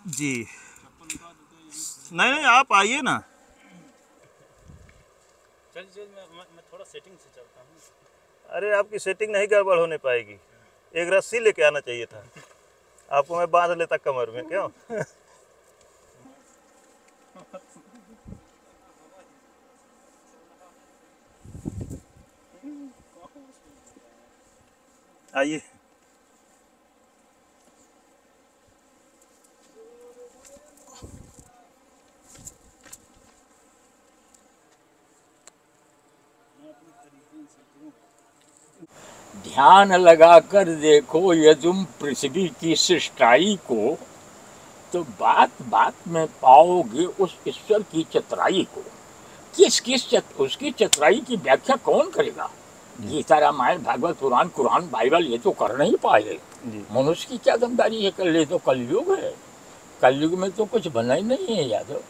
जी नहीं नहीं, आप आइए ना। चलिए मैं थोड़ा सेटिंग से चलता हूँ। अरे आपकी सेटिंग नहीं गड़बड़ होने पाएगी, एक रस्सी लेके आना चाहिए था आपको, मैं बांध लेता कमर में, क्यों? आइए। ध्यान लगाकर देखो यदुम पृथ्वी की सृष्टाई को, तो बात बात में पाओगे उस ईश्वर की चतुराई को। उसकी चतुराई की व्याख्या कौन करेगा? गीता, रामायण, भागवत, पुराण, कुरान, बाइबल ये तो कर नहीं पाए। मनुष्य की क्या दमदारी है? कर ले तो कलयुग है, कलयुग में तो कुछ बना ही नहीं है यादव।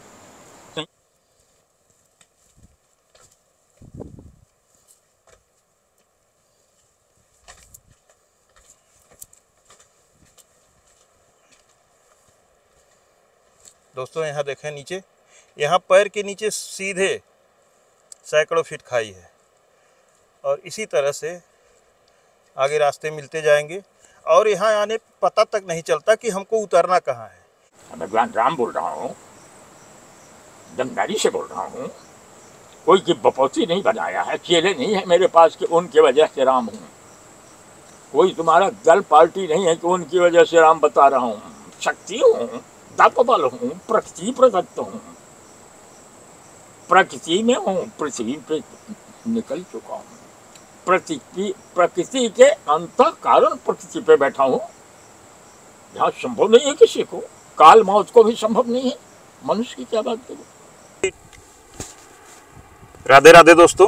दोस्तों यहाँ देखें नीचे, यहाँ पैर के नीचे सीधे सैकड़ों फीट खाई है, और इसी तरह से आगे रास्ते मिलते जाएंगे, और यहाँ आने पता तक नहीं चलता कि हमको उतरना कहाँ है। भगवान राम बोल रहा हूँ, दमदारी से बोल रहा हूँ, कोई की बपौती नहीं बनाया है, चेले नहीं है मेरे पास कि उनकी वजह से राम हूँ, कोई तुम्हारा दल पार्टी नहीं है कि उनकी वजह से राम बता रहा हूँ। शक्ति हूँ, दापबल हूँ, प्रकृति प्रदत्त हूँ, प्रकृति में हूँ, पृथ्वी पे निकल चुका हूँ, प्रकृति के अंत कारण प्रकृति पे बैठा हूँ। यहाँ संभव नहीं है किसी को, काल मौत को भी संभव नहीं है, मनुष्य की क्या बात करें। राधे राधे दोस्तों,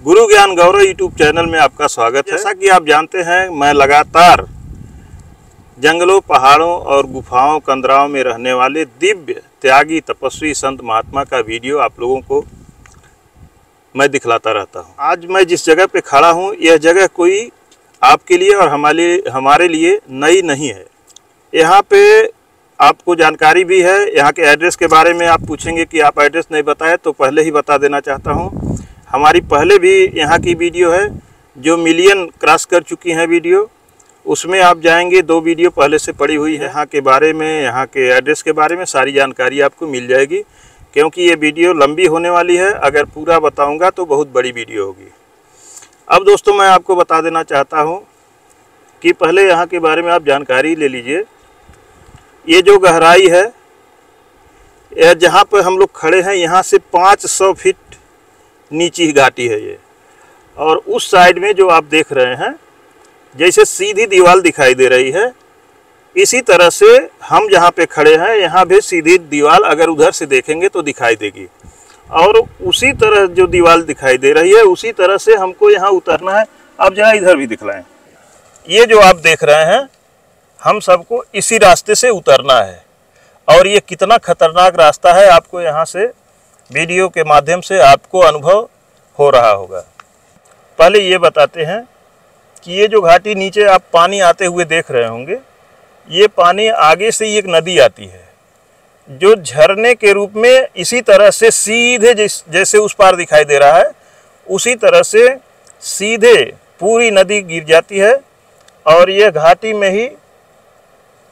गुरु ज्ञान गौरव यूट्यूब चैनल में आपका स्वागत है। जैसा कि आप जानते हैं, मैं लगातार जंगलों, पहाड़ों और गुफाओं, कंदराओं में रहने वाले दिव्य त्यागी तपस्वी संत महात्मा का वीडियो आप लोगों को मैं दिखलाता रहता हूं। आज मैं जिस जगह पे खड़ा हूं, यह जगह कोई आपके लिए और हमारे लिए नई नहीं है। यहाँ पे आपको जानकारी भी है। यहाँ के एड्रेस के बारे में आप पूछेंगे कि आप एड्रेस नहीं बताए, तो पहले ही बता देना चाहता हूँ, हमारी पहले भी यहाँ की वीडियो है जो मिलियन क्रॉस कर चुकी हैं वीडियो, उसमें आप जाएंगे, 2 वीडियो पहले से पड़ी हुई है। यहाँ के बारे में, यहाँ के एड्रेस के बारे में सारी जानकारी आपको मिल जाएगी, क्योंकि ये वीडियो लंबी होने वाली है। अगर पूरा बताऊंगा तो बहुत बड़ी वीडियो होगी। अब दोस्तों मैं आपको बता देना चाहता हूँ कि पहले यहाँ के बारे में आप जानकारी ले लीजिए। ये जो गहराई है, यह जहाँ पर हम लोग खड़े हैं, यहाँ से 500 फीट नीची घाटी है ये। और उस साइड में जो आप देख रहे हैं, जैसे सीधी दीवार दिखाई दे रही है, इसी तरह से हम जहाँ पे खड़े हैं यहाँ भी सीधी दीवार अगर उधर से देखेंगे तो दिखाई देगी, और उसी तरह जो दीवार दिखाई दे रही है उसी तरह से हमको यहाँ उतरना है। अब जरा इधर भी दिखलाएं, ये जो आप देख रहे हैं, हम सबको इसी रास्ते से उतरना है। और ये कितना खतरनाक रास्ता है, आपको यहाँ से वीडियो के माध्यम से आपको अनुभव हो रहा होगा। पहले ये बताते हैं कि ये जो घाटी नीचे आप पानी आते हुए देख रहे होंगे, ये पानी आगे से एक नदी आती है जो झरने के रूप में इसी तरह से सीधे जैसे उस पार दिखाई दे रहा है, उसी तरह से सीधे पूरी नदी गिर जाती है और ये घाटी में ही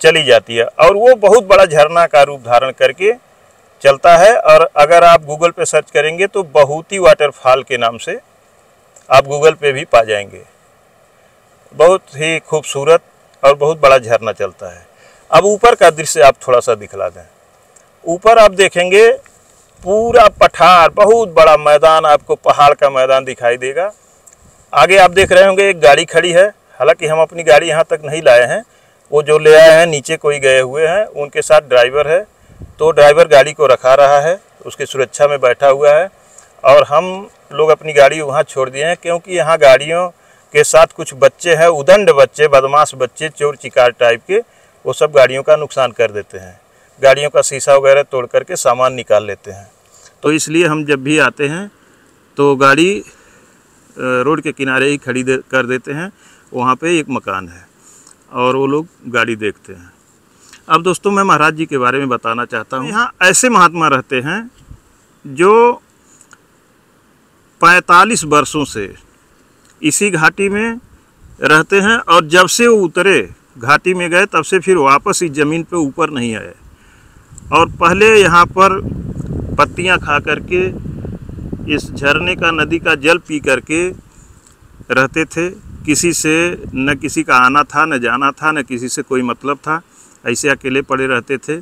चली जाती है, और वो बहुत बड़ा झरना का रूप धारण करके चलता है। और अगर आप गूगल पे सर्च करेंगे तो बहुती वाटरफॉल के नाम से आप गूगल पे भी पा जाएंगे। बहुत ही खूबसूरत और बहुत बड़ा झरना चलता है। अब ऊपर का दृश्य आप थोड़ा सा दिखला दें। ऊपर आप देखेंगे पूरा पठार, बहुत बड़ा मैदान, आपको पहाड़ का मैदान दिखाई देगा। आगे आप देख रहे होंगे एक गाड़ी खड़ी है, हालांकि हम अपनी गाड़ी यहाँ तक नहीं लाए हैं, वो जो ले आए हैं नीचे कोई गए हुए हैं, उनके साथ ड्राइवर है, तो ड्राइवर गाड़ी को रखा रहा है, उसकी सुरक्षा में बैठा हुआ है, और हम लोग अपनी गाड़ी वहाँ छोड़ दिए हैं, क्योंकि यहाँ गाड़ियों के साथ कुछ बच्चे हैं, उदंड बच्चे, बदमाश बच्चे, चोर चिकार टाइप के, वो सब गाड़ियों का नुकसान कर देते हैं, गाड़ियों का शीशा वगैरह तोड़ करके सामान निकाल लेते हैं। तो इसलिए हम जब भी आते हैं तो गाड़ी रोड के किनारे ही खड़ी कर देते हैं। वहाँ पे एक मकान है और वो लोग गाड़ी देखते हैं। अब दोस्तों मैं महाराज जी के बारे में बताना चाहता हूँ। यहाँ ऐसे महात्मा रहते हैं जो 45 वर्षों से इसी घाटी में रहते हैं और जब से वो उतरे घाटी में गए तब से फिर वापस इस ज़मीन पे ऊपर नहीं आए। और पहले यहाँ पर पत्तियाँ खा करके इस झरने का नदी का जल पी करके रहते थे। किसी से न किसी का आना था न जाना था, न किसी से कोई मतलब था, ऐसे अकेले पड़े रहते थे।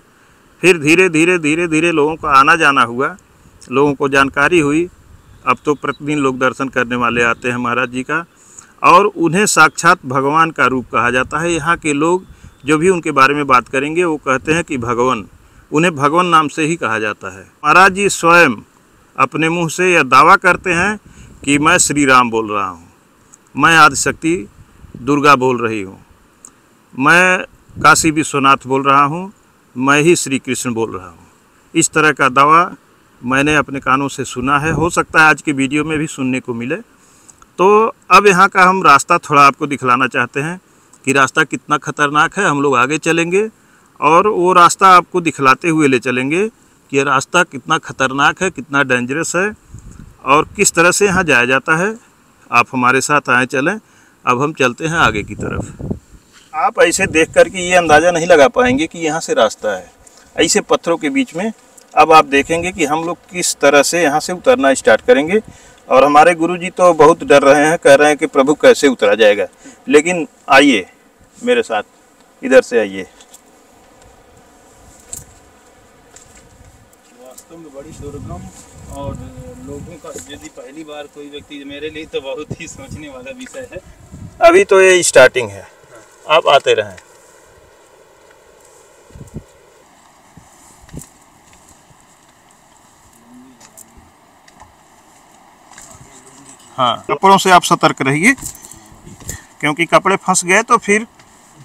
फिर धीरे धीरे लोगों का आना जाना हुआ, लोगों को जानकारी हुई। अब तो प्रतिदिन लोग दर्शन करने वाले आते हैं महाराज जी का, और उन्हें साक्षात भगवान का रूप कहा जाता है। यहाँ के लोग जो भी उनके बारे में बात करेंगे वो कहते हैं कि भगवान, उन्हें भगवान नाम से ही कहा जाता है। महाराज जी स्वयं अपने मुंह से यह दावा करते हैं कि मैं श्री राम बोल रहा हूँ, मैं आदिशक्ति दुर्गा बोल रही हूँ, मैं काशी विश्वनाथ बोल रहा हूँ, मैं ही श्री कृष्ण बोल रहा हूँ। इस तरह का दावा मैंने अपने कानों से सुना है। हो सकता है आज की वीडियो में भी सुनने को मिले। तो अब यहाँ का हम रास्ता थोड़ा आपको दिखलाना चाहते हैं कि रास्ता कितना ख़तरनाक है। हम लोग आगे चलेंगे और वो रास्ता आपको दिखलाते हुए ले चलेंगे कि ये रास्ता कितना ख़तरनाक है, कितना डेंजरस है और किस तरह से यहाँ जाया जाता है। आप हमारे साथ आए चलें। अब हम चलते हैं आगे की तरफ। आप ऐसे देख कर के ये अंदाज़ा नहीं लगा पाएंगे कि यहाँ से रास्ता है, ऐसे पत्थरों के बीच में। अब आप देखेंगे कि हम लोग किस तरह से यहाँ से उतरना स्टार्ट करेंगे। और हमारे गुरुजी तो बहुत डर रहे हैं, कह रहे हैं कि प्रभु कैसे उतरा जाएगा। लेकिन आइए मेरे साथ, इधर से आइए। वास्तव में बड़ी दुर्गम और लोगों का, यदि पहली बार कोई व्यक्ति, मेरे लिए तो बहुत ही सोचने वाला विषय है। अभी तो ये स्टार्टिंग है, आप आते रहें। हाँ, कपड़ों से आप सतर्क रहिए, क्योंकि कपड़े फंस गए तो फिर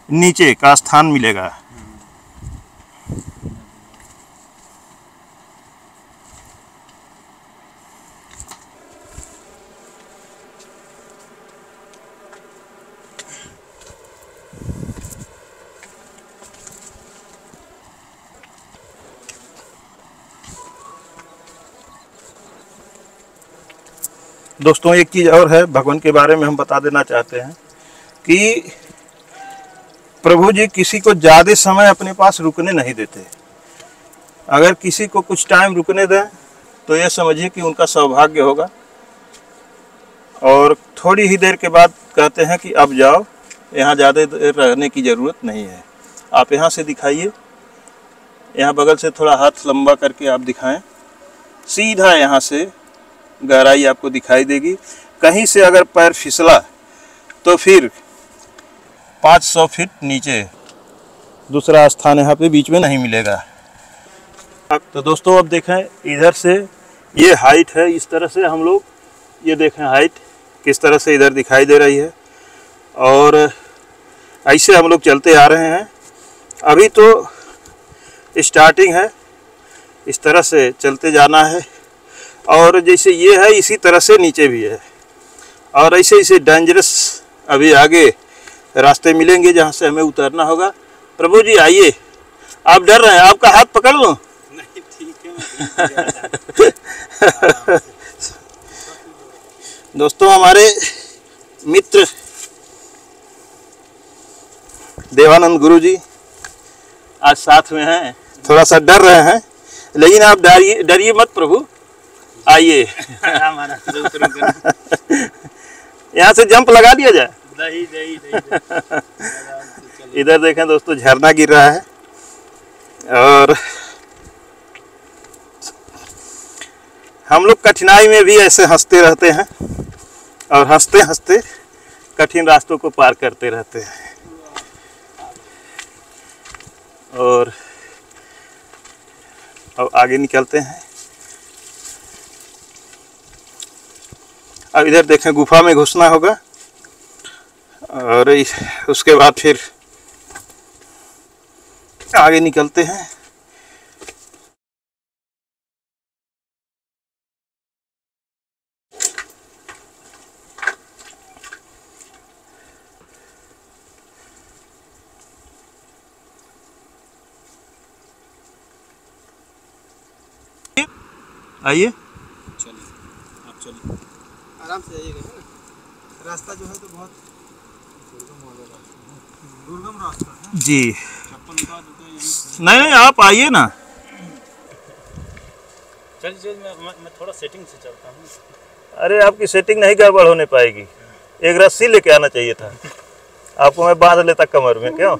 नीचे का स्थान मिलेगा। दोस्तों एक चीज़ और है, भगवान के बारे में हम बता देना चाहते हैं कि प्रभु जी किसी को ज़्यादा समय अपने पास रुकने नहीं देते। अगर किसी को कुछ टाइम रुकने दें तो ये समझिए कि उनका सौभाग्य होगा, और थोड़ी ही देर के बाद कहते हैं कि अब जाओ, यहाँ ज़्यादा देर रहने की ज़रूरत नहीं है। आप यहाँ से दिखाइए, यहाँ बगल से थोड़ा हाथ लंबा करके आप दिखाएं, सीधा यहाँ से गहराई आपको दिखाई देगी। कहीं से अगर पैर फिसला तो फिर 500 फीट नीचे दूसरा स्थान यहाँ पे बीच में नहीं मिलेगा। तो दोस्तों अब देखें, इधर से ये हाइट है, इस तरह से हम लोग ये देखें हाइट किस तरह से इधर दिखाई दे रही है, और ऐसे हम लोग चलते आ रहे हैं। अभी तो स्टार्टिंग है, इस तरह से चलते जाना है। और जैसे ये है इसी तरह से नीचे भी है, और ऐसे ऐसे डेंजरस अभी आगे रास्ते मिलेंगे जहाँ से हमें उतरना होगा। प्रभु जी आइए, आप डर रहे हैं, आपका हाथ पकड़ लो। नहीं, ठीक है। दोस्तों हमारे मित्र देवानंद गुरु जी आज साथ में हैं। थोड़ा सा डर रहे हैं, लेकिन आप डरिए मत, प्रभु आइए। यहाँ से जंप लगा दिया जाए। इधर देखें दोस्तों, झरना गिर रहा है, और हम लोग कठिनाई में भी ऐसे हंसते रहते हैं, और हंसते हंसते कठिन रास्तों को पार करते रहते हैं। और अब आगे निकलते हैं। अब इधर देखें, गुफा में घुसना होगा, और उसके बाद फिर आगे निकलते हैं। आइए, चलिए आप चलिए, आराम से जाइएगा है ना। रास्ता जो है तो बहुत दुर्गम रास्ता है जी। चप्पल उतार देते हैं यहीं। नहीं आप आइए ना। चलिए मैं थोड़ा सेटिंग से चलता हूँ। अरे आपकी सेटिंग नहीं गड़बड़ होने पाएगी, एक रस्सी लेके आना चाहिए था आपको, मैं बांध लेता कमर में, क्यों?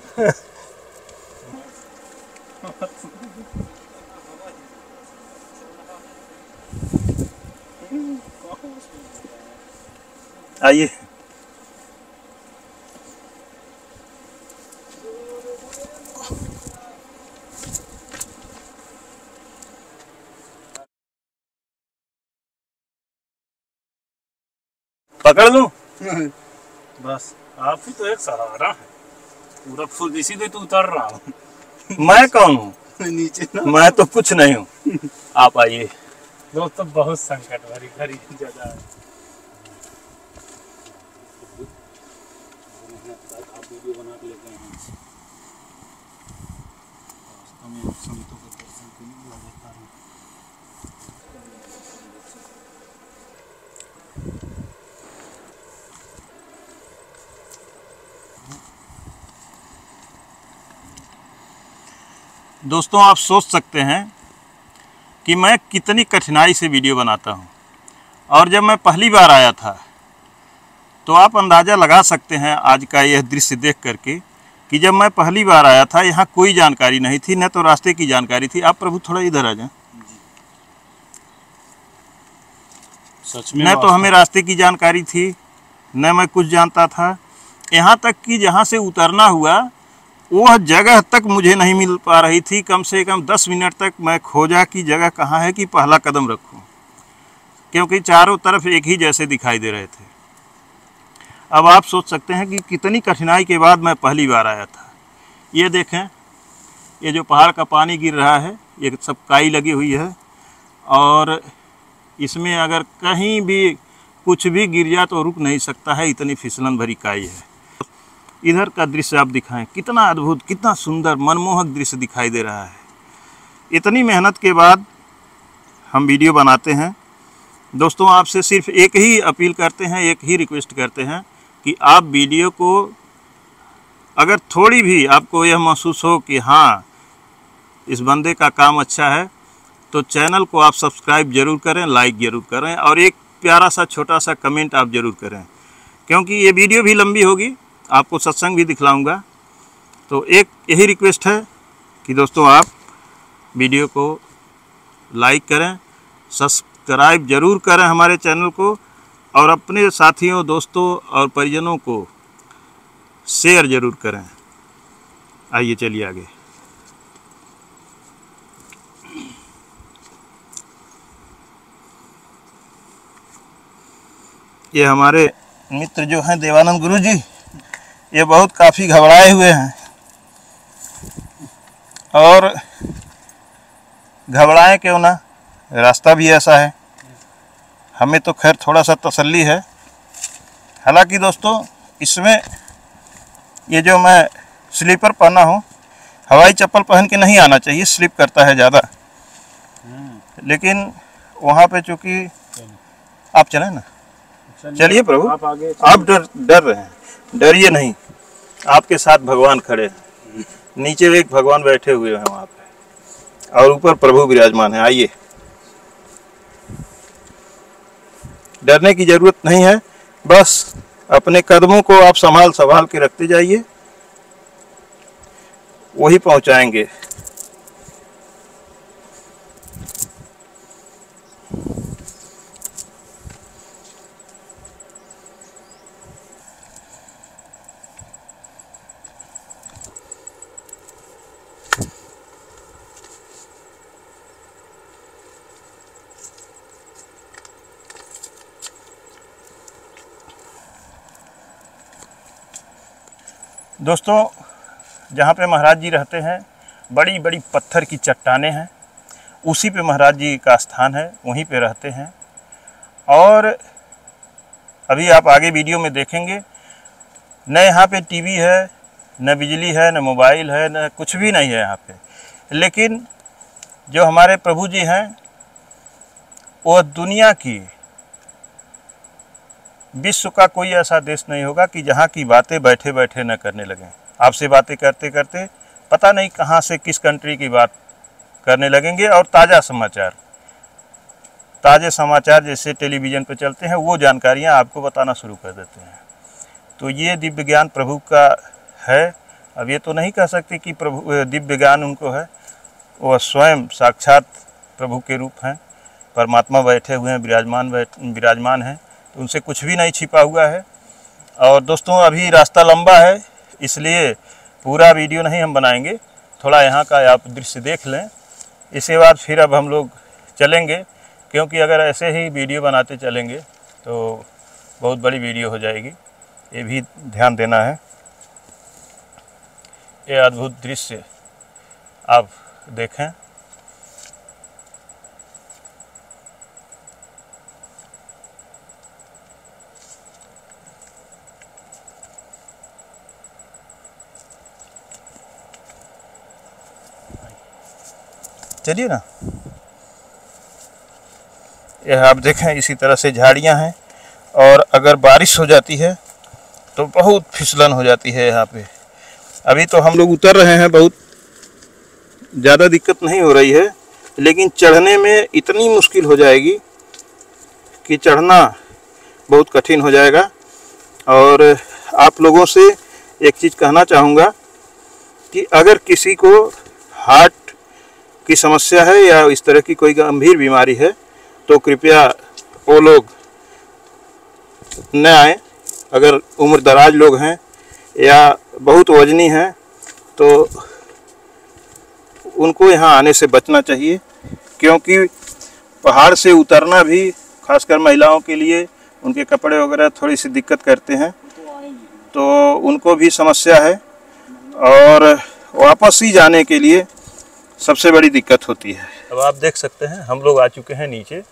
आइए, पकड़ लूं? बस आप ही तो एक सहारा है, पूरा फुल इसीलिए तो उतर रहा हूँ। मैं कौन हूँ? नीचे ना, मैं तो कुछ नहीं हूँ। आप आइए। दोस्तों बहुत संकट भरी भरी जगह है। आप वीडियो बना के लेते हैं, हमें संतों के दर्शन के लिए लगता है। दोस्तों आप सोच सकते हैं कि मैं कितनी कठिनाई से वीडियो बनाता हूं, और जब मैं पहली बार आया था तो आप अंदाज़ा लगा सकते हैं आज का यह दृश्य देख करके कि जब मैं पहली बार आया था यहाँ कोई जानकारी नहीं थी, न तो रास्ते की जानकारी थी। आप प्रभु थोड़ा इधर आ जाएं। सच में न तो हमें रास्ते की जानकारी थी, न मैं कुछ जानता था। यहाँ तक कि जहाँ से उतरना हुआ वह जगह तक मुझे नहीं मिल पा रही थी। कम से कम 10 मिनट तक मैं खोजा कि जगह कहाँ है कि पहला कदम रखूं, क्योंकि चारों तरफ एक ही जैसे दिखाई दे रहे थे। अब आप सोच सकते हैं कि कितनी कठिनाई के बाद मैं पहली बार आया था। ये देखें, ये जो पहाड़ का पानी गिर रहा है ये सब काई लगी हुई है, और इसमें अगर कहीं भी कुछ भी गिर जाए तो रुक नहीं सकता है, इतनी फिसलन भरी काई है। इधर का दृश्य आप दिखाएं, कितना अद्भुत, कितना सुंदर मनमोहक दृश्य दिखाई दे रहा है। इतनी मेहनत के बाद हम वीडियो बनाते हैं। दोस्तों आपसे सिर्फ एक ही अपील करते हैं, एक ही रिक्वेस्ट करते हैं कि आप वीडियो को अगर थोड़ी भी आपको यह महसूस हो कि हाँ इस बंदे का काम अच्छा है, तो चैनल को आप सब्सक्राइब जरूर करें, लाइक ज़रूर करें, और एक प्यारा सा छोटा सा कमेंट आप ज़रूर करें, क्योंकि ये वीडियो भी लंबी होगी, आपको सत्संग भी दिखलाऊंगा। तो एक यही रिक्वेस्ट है कि दोस्तों आप वीडियो को लाइक करें, सब्सक्राइब जरूर करें हमारे चैनल को, और अपने साथियों, दोस्तों और परिजनों को शेयर जरूर करें। आइए चलिए आगे। ये हमारे मित्र जो हैं देवानंद गुरु जी, ये बहुत काफ़ी घबराए हुए हैं, और घबराए क्यों ना, रास्ता भी ऐसा है। हमें तो खैर थोड़ा सा तसल्ली है। हालांकि दोस्तों इसमें ये जो मैं स्लीपर पहना हूँ, हवाई चप्पल पहन के नहीं आना चाहिए, स्लिप करता है ज़्यादा। लेकिन वहाँ पे चूँकि आप चलें ना, चलिए प्रभु, आप डर रहे हैं, डरिए नहीं, आपके साथ भगवान खड़े हैं। नीचे एक भगवान बैठे हुए हैं वहाँ पे, और ऊपर प्रभु विराजमान है। आइए, डरने की जरूरत नहीं है, बस अपने कदमों को आप संभाल के रखते जाइए, वही पहुंचाएंगे। दोस्तों जहाँ पे महाराज जी रहते हैं, बड़ी बड़ी पत्थर की चट्टानें हैं, उसी पे महाराज जी का स्थान है, वहीं पे रहते हैं। और अभी आप आगे वीडियो में देखेंगे, न यहाँ पे टीवी है, न बिजली है, न मोबाइल है, न कुछ भी नहीं है यहाँ पे। लेकिन जो हमारे प्रभु जी हैं, वो दुनिया की विश्व का कोई ऐसा देश नहीं होगा कि जहाँ की बातें बैठे बैठे न करने लगें। आपसे बातें करते करते पता नहीं कहाँ से किस कंट्री की बात करने लगेंगे और ताज़े समाचार जैसे टेलीविज़न पर चलते हैं वो जानकारियाँ आपको बताना शुरू कर देते हैं। तो ये दिव्य ज्ञान प्रभु का है। अब ये तो नहीं कह सकते कि प्रभु दिव्य ज्ञान उनको है, वह स्वयं साक्षात प्रभु के रूप हैं, परमात्मा बैठे हुए हैं, विराजमान हैं, तो उनसे कुछ भी नहीं छिपा हुआ है। और दोस्तों अभी रास्ता लंबा है, इसलिए पूरा वीडियो नहीं हम बनाएंगे, थोड़ा यहाँ का आप दृश्य देख लें, इसके बाद फिर अब हम लोग चलेंगे, क्योंकि अगर ऐसे ही वीडियो बनाते चलेंगे तो बहुत बड़ी वीडियो हो जाएगी, ये भी ध्यान देना है। ये अद्भुत दृश्य आप देखें। चलिए ना, यह आप देखें इसी तरह से झाड़ियां हैं और अगर बारिश हो जाती है तो बहुत फिसलन हो जाती है यहाँ पे। अभी तो हम लोग उतर रहे हैं, बहुत ज़्यादा दिक्कत नहीं हो रही है, लेकिन चढ़ने में इतनी मुश्किल हो जाएगी कि चढ़ना बहुत कठिन हो जाएगा। और आप लोगों से एक चीज़ कहना चाहूँगा कि अगर किसी को हार्ट की समस्या है या इस तरह की कोई गंभीर बीमारी है तो कृपया वो लोग न आए। अगर उम्र दराज लोग हैं या बहुत वजनी हैं तो उनको यहाँ आने से बचना चाहिए, क्योंकि पहाड़ से उतरना भी खासकर महिलाओं के लिए उनके कपड़े वगैरह थोड़ी सी दिक्कत करते हैं, तो उनको भी समस्या है। और वापस ही जाने के लिए सबसे बड़ी दिक्कत होती है। अब आप देख सकते हैं हम लोग आ चुके हैं नीचे,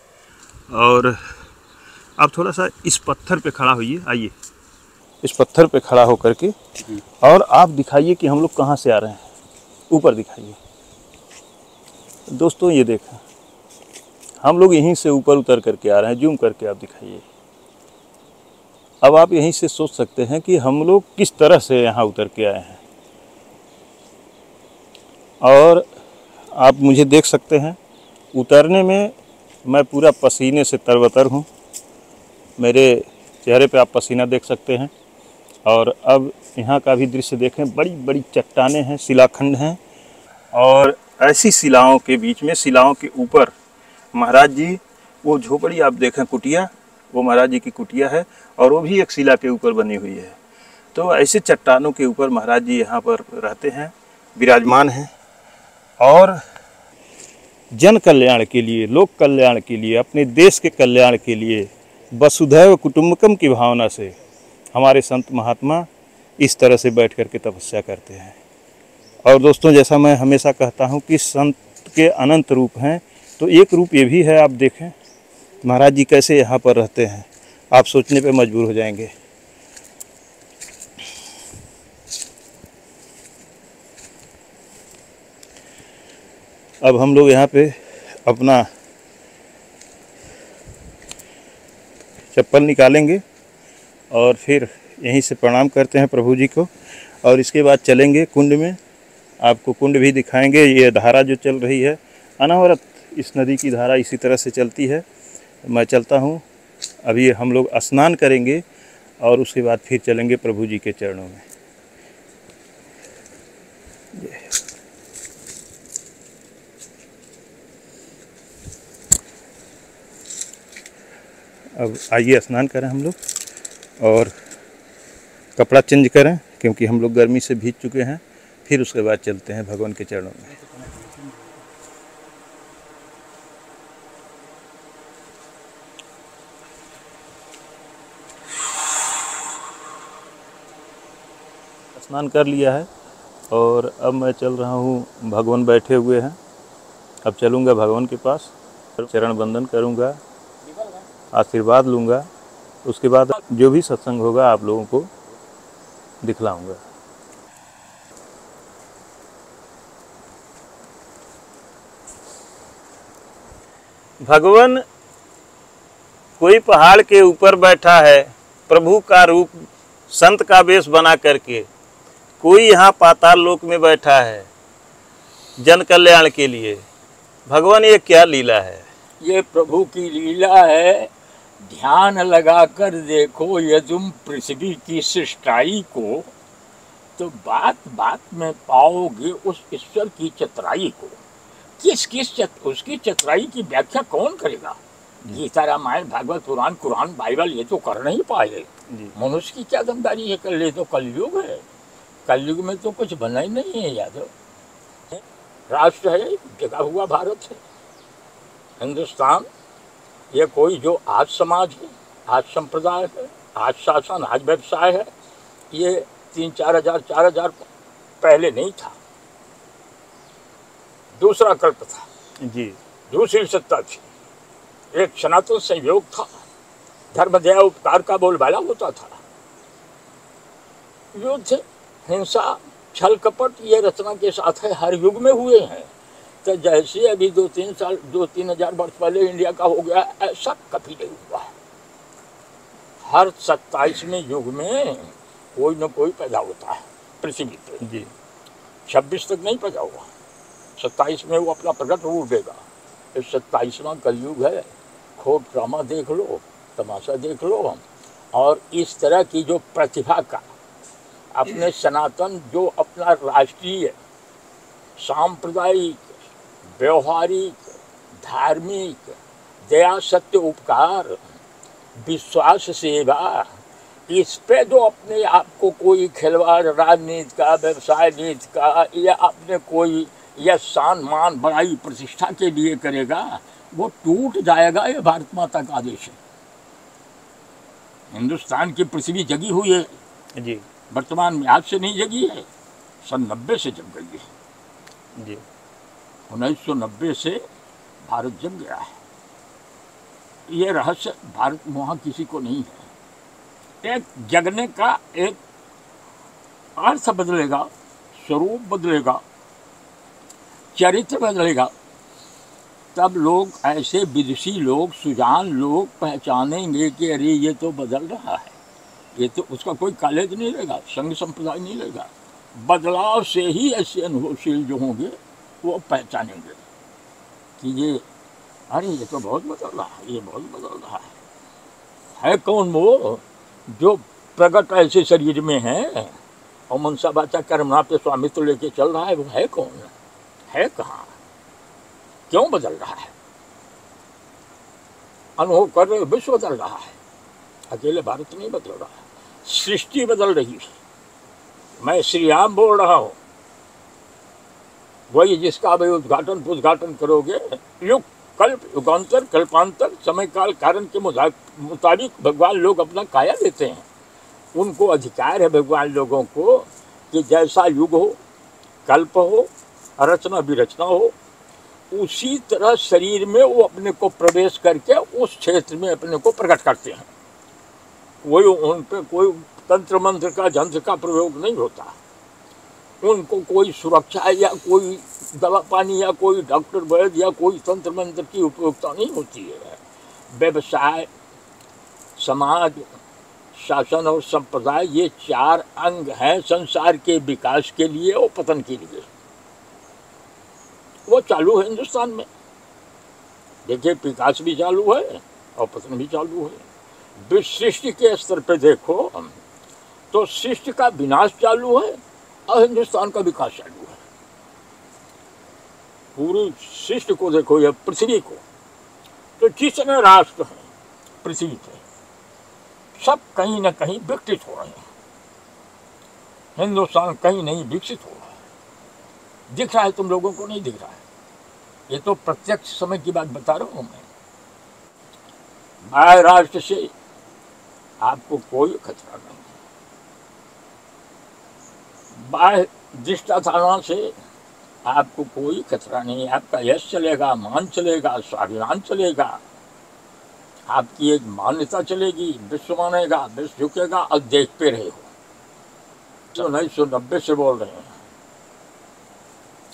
और आप थोड़ा सा इस पत्थर पे खड़ा होइए, आइए इस पत्थर पे खड़ा होकर के और आप दिखाइए कि हम लोग कहाँ से आ रहे हैं, ऊपर दिखाइए। दोस्तों ये देखें, हम लोग यहीं से ऊपर उतर करके आ रहे हैं, जूम करके आप दिखाइए। अब आप यहीं से सोच सकते हैं कि हम लोग किस तरह से यहाँ उतर के आए हैं, और आप मुझे देख सकते हैं उतरने में मैं पूरा पसीने से तरबतर हूँ, मेरे चेहरे पे आप पसीना देख सकते हैं। और अब यहाँ का भी दृश्य देखें, बड़ी बड़ी चट्टानें हैं, शिलाखंड हैं, और ऐसी शिलाओं के बीच में, शिलाओं के ऊपर महाराज जी, वो झोपड़ी आप देखें, कुटिया, वो महाराज जी की कुटिया है, और वो भी एक शिला के ऊपर बनी हुई है। तो ऐसे चट्टानों के ऊपर महाराज जी यहाँ पर रहते हैं, विराजमान हैं, और जन कल्याण के लिए, लोक कल्याण के लिए, अपने देश के कल्याण के लिए वसुधैव कुटुंबकम की भावना से हमारे संत महात्मा इस तरह से बैठ कर के तपस्या करते हैं। और दोस्तों जैसा मैं हमेशा कहता हूँ कि संत के अनंत रूप हैं, तो एक रूप ये भी है। आप देखें महाराज जी कैसे यहाँ पर रहते हैं, आप सोचने पे मजबूर हो जाएंगे। अब हम लोग यहाँ पे अपना चप्पल निकालेंगे और फिर यहीं से प्रणाम करते हैं प्रभु जी को, और इसके बाद चलेंगे कुंड में। आपको कुंड भी दिखाएंगे। ये धारा जो चल रही है अनवरत, इस नदी की धारा इसी तरह से चलती है। मैं चलता हूँ, अभी हम लोग स्नान करेंगे और उसके बाद फिर चलेंगे प्रभु जी के चरणों में। अब आइए स्नान करें हम लोग और कपड़ा चेंज करें, क्योंकि हम लोग गर्मी से भीग चुके हैं। फिर उसके बाद चलते हैं भगवान के चरणों में। स्नान कर लिया है और अब मैं चल रहा हूँ, भगवान बैठे हुए हैं। अब चलूँगा भगवान के पास, चरण बंदन करूँगा, आशीर्वाद लूँगा। उसके बाद जो भी सत्संग होगा आप लोगों को दिखलाऊँगा। भगवान कोई पहाड़ के ऊपर बैठा है प्रभु का रूप संत का वेश बना करके, कोई यहाँ पाताल लोक में बैठा है जन कल्याण के लिए। भगवान ये क्या लीला है? ये प्रभु की लीला है। ध्यान लगाकर देखो यदुम पृथ्वी की सृष्टाई को, तो बात बात में पाओगे उस ईश्वर की चतुराई को। उसकी चतुराई की व्याख्या कौन करेगा? गीता, रामायण, भागवत, पुराण, कुरान, बाइबल ये तो कर नहीं पाए। मनुष्य की क्या दमदारी है? कर ले तो कलयुग है। कलयुग में तो कुछ बना ही नहीं है यादव। राष्ट्र है, जगा हुआ भारत है, हिंदुस्तान। ये कोई जो आज समाज है, आज संप्रदाय है, आज शासन, आज व्यवसाय है, ये 3-4 हजार 4 हजार पहले नहीं था। दूसरा कल्प था जी, दूसरी सत्ता थी, एक सनातन संयोग था, धर्म दया उपकार का बोलबाला होता था। युद्ध, हिंसा, छल कपट ये रचना के साथ है, हर युग में हुए हैं। तो जैसे अभी 2-3 हजार वर्ष पहले इंडिया का हो गया, ऐसा कभी नहीं हुआ। हर 27वें युग में कोई न कोई पैदा होता है पृथ्वी पे जी। 26 तक नहीं पैदा हुआ, 27 में वो अपना प्रकट रूप देगा। ये 27वां कलयुग है। खूब ड्रामा देख लो, तमाशा देख लो, और इस तरह की जो प्रतिभा का अपने सनातन, जो अपना राष्ट्रीय, सांप्रदायिक, व्यवहारिक, धार्मिक, दया, सत्य, उपकार, विश्वास, सेवा, इस पे जो अपने आप को कोई खिलवाड़ राजनीति का, व्यवसाय नीति का, या अपने कोई या शान मान बड़ाई प्रतिष्ठा के लिए करेगा, वो टूट जाएगा। ये भारत माता का आदेश है। हिंदुस्तान की पृथ्वी जगी हुई है जी, वर्तमान में, आज से नहीं जगी है, सन 90 से जग गई है जी। 1990 से भारत जग गया है। ये रहस्य भारत में वहाँ किसी को नहीं है। एक जगने का एक अर्थ बदलेगा, स्वरूप बदलेगा, चरित्र बदलेगा, तब लोग, ऐसे विदुषी लोग, सुजान लोग पहचानेंगे कि अरे ये तो बदल रहा है। ये तो उसका कोई कॉलेज नहीं लेगा, संघ संप्रदाय नहीं लेगा। बदलाव से ही ऐसे अनुभवशील जो होंगे वो पहचानेंगे कि ये, अरे ये तो बहुत बदल रहा है, ये बहुत बदल रहा है कौन वो जो प्रकट ऐसे शरीर में है और मनसा बाचा कर्मणा पे स्वामित्व लेके चल रहा है? वो है कौन? है कहाँ? क्यों बदल रहा है? अनुभव कर रहे, विश्व बदल रहा है, अकेले भारत नहीं बदल रहा है, सृष्टि बदल रही है। मैं श्री राम बोल रहा हूँ, वही जिसका भाई उद्घाटन पुद्घाटन करोगे, युग, कल्प, युगांतर, कल्पांतर, समय काल कारण के मुताबिक भगवान लोग अपना काया देते हैं। उनको अधिकार है भगवान लोगों को कि जैसा युग हो, कल्प हो, रचना विरचना हो, उसी तरह शरीर में वो अपने को प्रवेश करके उस क्षेत्र में अपने को प्रकट करते हैं। कोई उन पर कोई तंत्र मंत्र का, जंत्र का प्रयोग नहीं होता। उनको कोई सुरक्षा या कोई दवा पानी या कोई डॉक्टर वैद्य या कोई तंत्र मंत्र की उपयोगिता नहीं होती है। व्यवसाय, समाज, शासन और संप्रदाय, ये 4 अंग हैं संसार के विकास के लिए और पतन के लिए। वो चालू है हिंदुस्तान में। देखिए, विकास भी चालू है और पतन भी चालू है। विश्व सृष्टि के स्तर पे देखो तो सृष्टि का विनाश चालू है और हिंदुस्तान का विकास चालू है। पूरी सृष्टि को देखो या पृथ्वी को, तो जितने राष्ट्र हैं पृथ्वी पे, सब कहीं ना कहीं विकसित हो रहे हैं। हिंदुस्तान कहीं नहीं विकसित हो रहा है। दिख रहा है, तुम लोगों को नहीं दिख रहा है। ये तो प्रत्यक्ष समय की बात बता रहा हूं मैं। बाह्य राष्ट्र से आपको कोई खतरा नहीं। बाह्य दृष्टाधारणा से आपको कोई खतरा नहीं। आपका यश चलेगा, मान चलेगा, स्वाभिमान चलेगा, आपकी एक मान्यता चलेगी, विश्व मानेगा, विश्व झुकेगा और देखते रहे हो। 1990 से बोल रहे हैं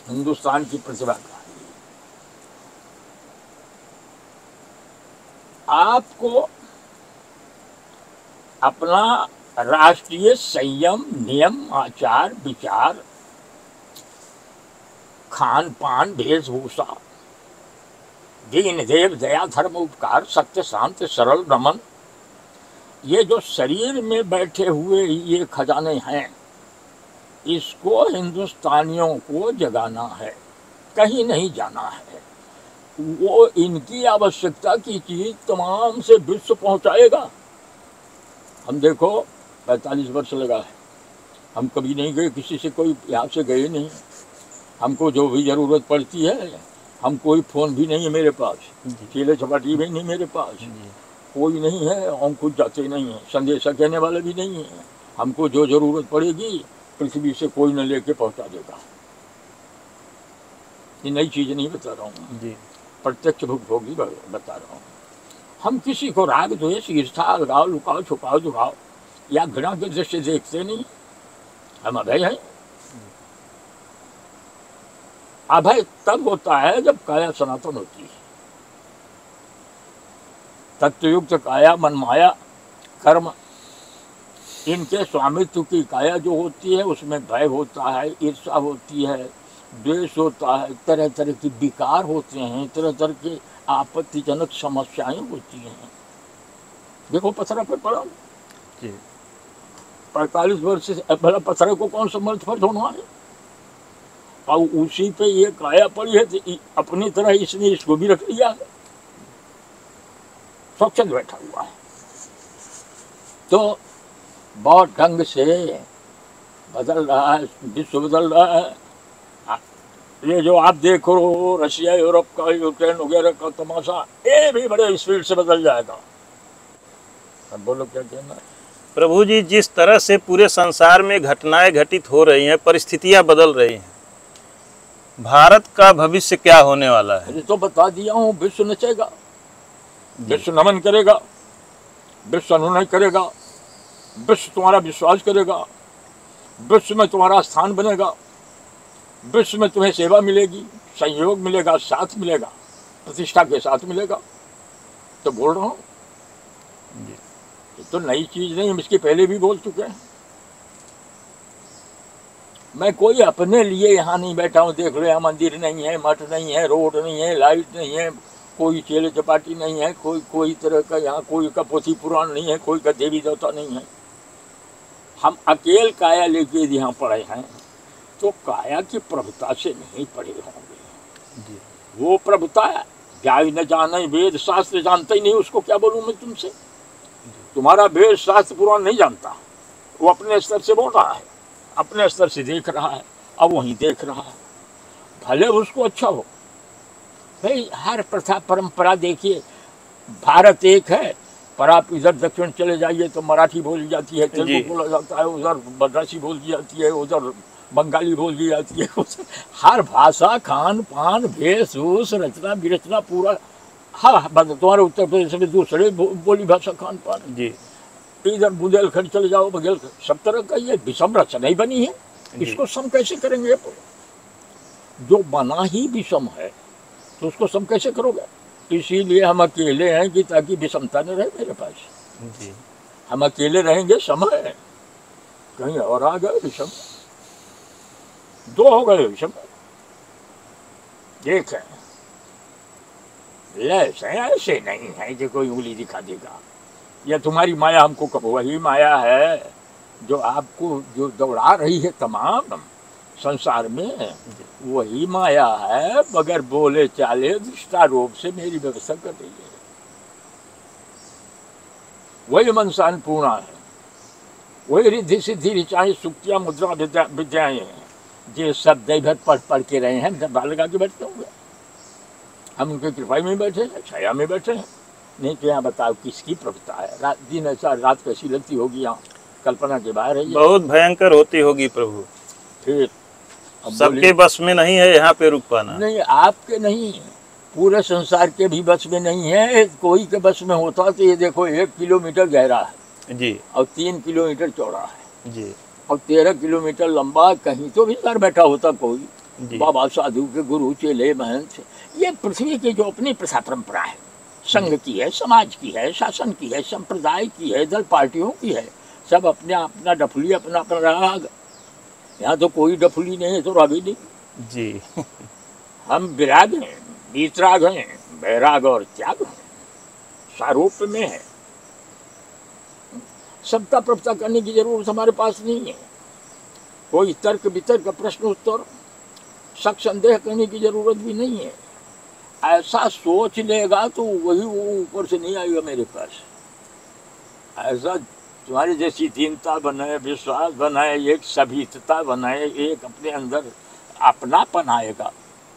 हिंदुस्तान की प्रतिभा का। आपको अपना राष्ट्रीय संयम, नियम, आचार, विचार, खान पान, वेशभूषा, दीन देव, दया, धर्म, उपकार, सत्य, शांत, सरल, नमन, ये जो शरीर में बैठे हुए ये खजाने हैं, इसको हिंदुस्तानियों को जगाना है, कहीं नहीं जाना है। वो इनकी आवश्यकता की चीज तमाम से विश्व पहुंचाएगा। हम देखो 45 वर्ष लगा है, हम कभी नहीं गए किसी से, कोई यहाँ से गए नहीं। हमको जो भी ज़रूरत पड़ती है, हम कोई फ़ोन भी नहीं है मेरे पास, चेले चपाटी भी नहीं मेरे पास, कोई नहीं है, हम खुद जाते नहीं हैं, संदेशा कहने वाले भी नहीं है। हमको जो ज़रूरत पड़ेगी पृथ्वी से कोई न लेके पहुँचा देगा। ये नई चीज़ नहीं बता रहा हूँ जी, प्रत्यक्ष भुगभोगी बता रहा हूँ। हम किसी को राग द्वेष, ईर्ष्या, लगाओ, लुकाओ, छुपाओ, झुकाओ या घृणा की दृष्टि देखते नहीं। हम अभय हैं। अभय तब होता है जब काया सनातन होती है। तत्वयुक्त काया, मन, माया, कर्म, इनके स्वामित्व की काया जो होती है उसमें भय होता है, ईर्ष्या होती है, द्वेष होता है, तरह तरह के विकार होते हैं, तरह तरह के आपत्तिजनक समस्याएं होती हैं। देखो पथरा पे पड़ा 45 वर्ष से भला पथरा को कौन समर्थ पर होना है, और उसी पे ये काया पड़ी है तो अपनी तरह इसने इसको भी रख लिया है, स्वच्छंद बैठा हुआ है। तो बहुत ढंग से बदल रहा है, विश्व बदल रहा है। ये जो आप देखो रशिया, यूरोप का, यूक्रेन वगैरह का तमाशा, ये भी बड़े स्पीड से बदल जाएगा। अब बोलो क्या कहना है। प्रभु जी, जिस तरह से पूरे संसार में घटनाएं घटित हो रही हैं, परिस्थितियां बदल रही हैं, भारत का भविष्य क्या होने वाला है? तो बता दिया हूँ, विश्व नचेगा, विश्व नमन करेगा, विश्व अनुनय करेगा, विश्व तुम्हारा विश्वास करेगा, विश्व में तुम्हारा स्थान बनेगा, विश्व में तुम्हें सेवा मिलेगी, संयोग मिलेगा, साथ मिलेगा, प्रतिष्ठा के साथ मिलेगा। तो बोल रहा हूँ, ये तो नई चीज नहीं, हम इसके पहले भी बोल चुके हैं। मैं कोई अपने लिए यहाँ नहीं बैठा हूँ। देख लो, यहाँ मंदिर नहीं है, मठ नहीं है, रोड नहीं है, लाइट नहीं है, कोई चेले चपाटी नहीं है, कोई तरह का यहाँ कोई का पोथी पुराण नहीं है, कोई का देवी देवता नहीं है। हम अकेल काया लेके यहाँ पड़े हैं, तो काया की प्रभुता से नहीं पड़े होंगे। वो प्रभुता है, जाय न जाने वेद शास्त्र, जानते ही नहीं उसको क्या बोलूँ मैं तुमसे। तुम्हारा वेद शास्त्र पुराण नहीं जानता, वो अपने स्तर से बोल रहा है, अपने स्तर से देख रहा है, अब वहीं देख रहा है, भले उसको अच्छा हो। भाई हर प्रथा परंपरा देखिए, भारत एक है, पर आप इधर दक्षिण चले जाइए तो मराठी बोली जाती है, तेलुगु बोला जाता है, उधर मद्रासी बोली जाती है, उधर बंगाली बोली जाती है। हर भाषा, खान पान, वेशभूष, रचना विरचना पूरा। हाँ, तुम्हारे उत्तर प्रदेश में दूसरे बोली भाषा, खान पान जी। इधर बुंदेलखंड चले जाओ, बघेलखंड, सब तरह का ये विषम रचना ही बनी है। इसको सम कैसे करेंगे? जो बना ही विषम है तो उसको सम कैसे करोगे? इसीलिए हम अकेले हैं कि ताकि विषमता न रहे मेरे पास जी। हम अकेले रहेंगे, समय कहीं और आ गए विषम, दो हो गए विषम, देखें ऐसे नहीं है कि कोई उंगली दिखा देगा। यह तुम्हारी माया हमको कब, वही माया है जो आपको जो दौड़ा रही है तमाम संसार में, वही माया है, बगैर बोले चाले दृष्टारोप से मेरी व्यवस्था कर रही है। वही मनसान पूर्णा है, वही रिद्धि सिद्धि ऋचाएं, सुक्तियां, मुद्रा, विद्याएं हैं, जो सब दैवत पढ़ पढ़ के रहे हैं, दबा लगा के बैठते होंगे। हम उनके कृपा में बैठे हैं, छाया में बैठे हैं। नहीं तो यहाँ बताओ किसकी प्रभुता है? रात दिन ऐसा, रात कैसी लगती होगी यहाँ, कल्पना के बाहर है। बहुत भयंकर होती होगी प्रभु। फिर सबके बस में नहीं है यहाँ पे रुक पाना। नहीं, आपके नहीं, पूरे संसार के भी बस में नहीं है। कोई के बस में होता तो ये देखो 1 किलोमीटर गहरा है जी, और 3 किलोमीटर चौड़ा है जी, और 13 किलोमीटर लंबा। कहीं तो भी सर बैठा होता कोई बाबा, साधु के गुरु, चेले, महंत। ये पृथ्वी की जो अपनी प्रथा परंपरा है, संघ की है, समाज की है, शासन की है, संप्रदाय की है, दल पार्टियों की है। सब अपने अपना डफली अपना अपना राग। यहाँ तो कोई डफली नहीं है तो राग ही नहीं। जी। हम विराग हैं, वीतराग हैं, वैराग और त्याग हैं, सारूप में है। सबका प्रवक्ता करने की जरूरत हमारे पास नहीं है। कोई तर्क वितर्क प्रश्न उत्तर शक संदेह करने की जरूरत भी नहीं है। ऐसा सोच लेगा तो वही वो ऊपर से नहीं आएगा मेरे पास। ऐसा तुम्हारी जैसी दीनता बनाए, विश्वास बनाए, एक सभीतता बनाए, एक अपने अंदर अपनापन आएगा,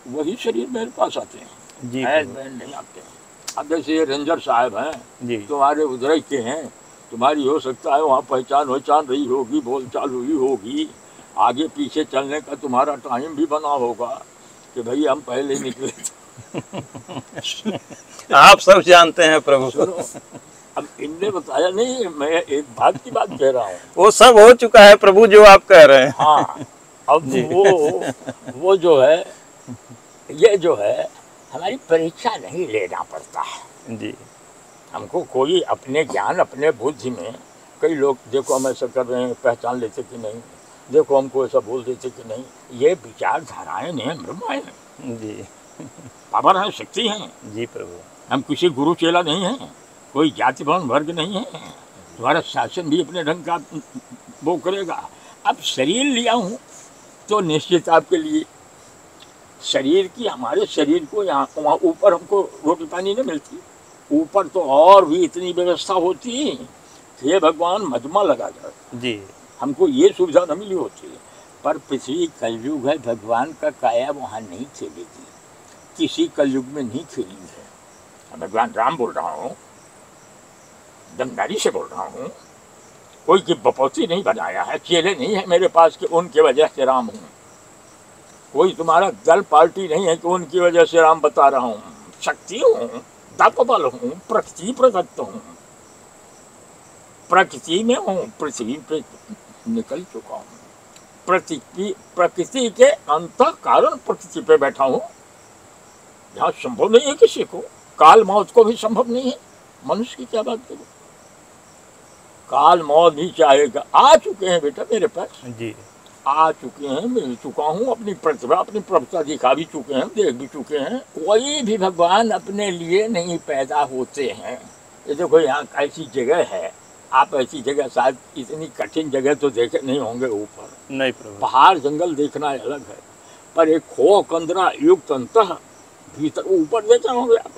वही शरीर मेरे पास आते हैं। जी नहीं आते हैं। अब जैसे ये रेंजर साहब हैं, जी। तुम्हारे उधर के हैं, तुम्हारी हो सकता है वहाँ पहचान रही होगी, बोलचाल हुई होगी, आगे पीछे चलने का तुम्हारा टाइम भी बना होगा कि भाई हम पहले निकले। आप सब जानते हैं प्रभु। सुनो, अब इनने बताया नहीं, मैं एक बात की बात कह रहा हूँ। वो सब हो चुका है प्रभु जो आप कह रहे हैं। हाँ, अब वो जो है, ये जो है हमारी परीक्षा नहीं लेना पड़ता है जी। हमको। कोई अपने ज्ञान अपने बुद्धि में, कई लोग देखो हम ऐसा कर रहे हैं, पहचान लेते कि नहीं, देखो हमको ऐसा बोल देते कि नहीं। ये विचारधाराएं नहीं, ब्रह्माएं जी। पावर है, शक्ति है। जी प्रभु। हम किसी गुरु चेला नहीं है, कोई जाति वर्ण वर्ग नहीं है। तुम्हारा शासन भी अपने ढंग का वो करेगा। अब शरीर लिया हूँ तो निश्चित आपके लिए शरीर की, हमारे शरीर को यहाँ वहाँ ऊपर हमको रोटी पानी नहीं मिलती, ऊपर तो और भी इतनी व्यवस्था होती कि हे भगवान मजमा लगा जाए जी। हमको ये सुविधा न मिली होती। पर पृथ्वी कलयुग है, भगवान का काया वहाँ नहीं खेलेगी, किसी कलयुग में नहीं खेली है। भगवान राम बोल रहा हूँ, दमदारी से बोल रहा हूँ, कोई की बपौती नहीं बनाया है, चेले नहीं है मेरे पास कि उनके वजह से राम हूँ। कोई तुम्हारा दल पार्टी नहीं है कि उनकी वजह से राम बता रहा हूँ। शक्ति हूँ, तपबल हूँ, प्रकृति प्रदत्त हूँ, प्रकृति में हूँ, पृथ्वी पे निकल चुका हूँ। प्रकृति के अंत कारण प्रकृति पे बैठा हूँ, यहाँ संभव नहीं है किसी को। काल मौत को भी संभव नहीं है, मनुष्य की क्या बात करूं। काल मौत भी चाहेगा। आ चुके हैं बेटा मेरे पास जी, आ चुके हैं, मिल चुका हूँ, अपनी प्रतिभा अपनी प्रभुता दिखा भी चुके हैं, देख भी चुके हैं। कोई भी भगवान अपने लिए नहीं पैदा होते हैं। ये देखो यहाँ ऐसी जगह है, आप ऐसी जगह शायद इतनी कठिन जगह तो देखे नहीं होंगे ऊपर, नहीं प्रभु। पहाड़ जंगल देखना अलग है, पर एक खो कंदरा युक्त अंतः भीतर ऊपर देखा होंगे आप,